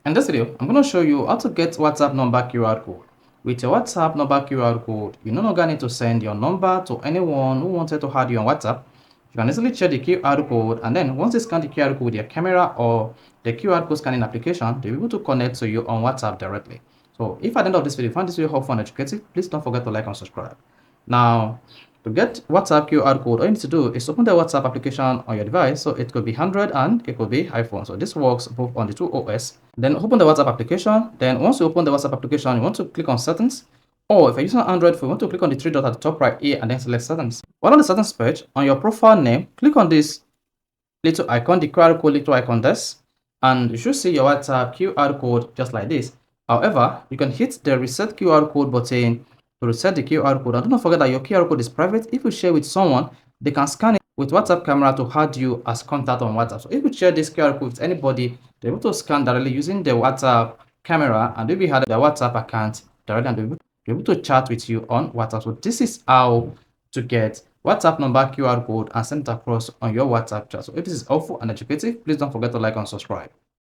In this video, I'm going to show you how to get WhatsApp number QR code. With your WhatsApp number QR code, you no longer need to send your number to anyone who wanted to add you on WhatsApp. You can easily check the QR code, and then once you scan the QR code with your camera or the QR code scanning application, they'll be able to connect to you on WhatsApp directly. So if at the end of this video you find this video helpful and educative, please don't forget to like and subscribe. Now, to get WhatsApp QR code, all you need to do is open the WhatsApp application on your device. So it could be Android and it could be iPhone. So this works both on the two OS. Then open the WhatsApp application. Then once you open the WhatsApp application, you want to click on settings. Or if you're using Android phone, you want to click on the three dots at the top right here and then select settings. While on the settings page, on your profile name, click on this little icon, the QR code little icon this, and you should see your WhatsApp QR code just like this. However, you can hit the reset QR code button to reset the QR code. And do not forget that your QR code is private. If you share with someone, they can scan it with WhatsApp camera to add you as contact on WhatsApp. So if you share this QR code with anybody, they're able to scan directly using the WhatsApp camera, and they'll be had their WhatsApp account directly, and they'll be able to chat with you on WhatsApp. So this is how to get WhatsApp number QR code and send it across on your WhatsApp chat. So if this is helpful and educative, please don't forget to like and subscribe.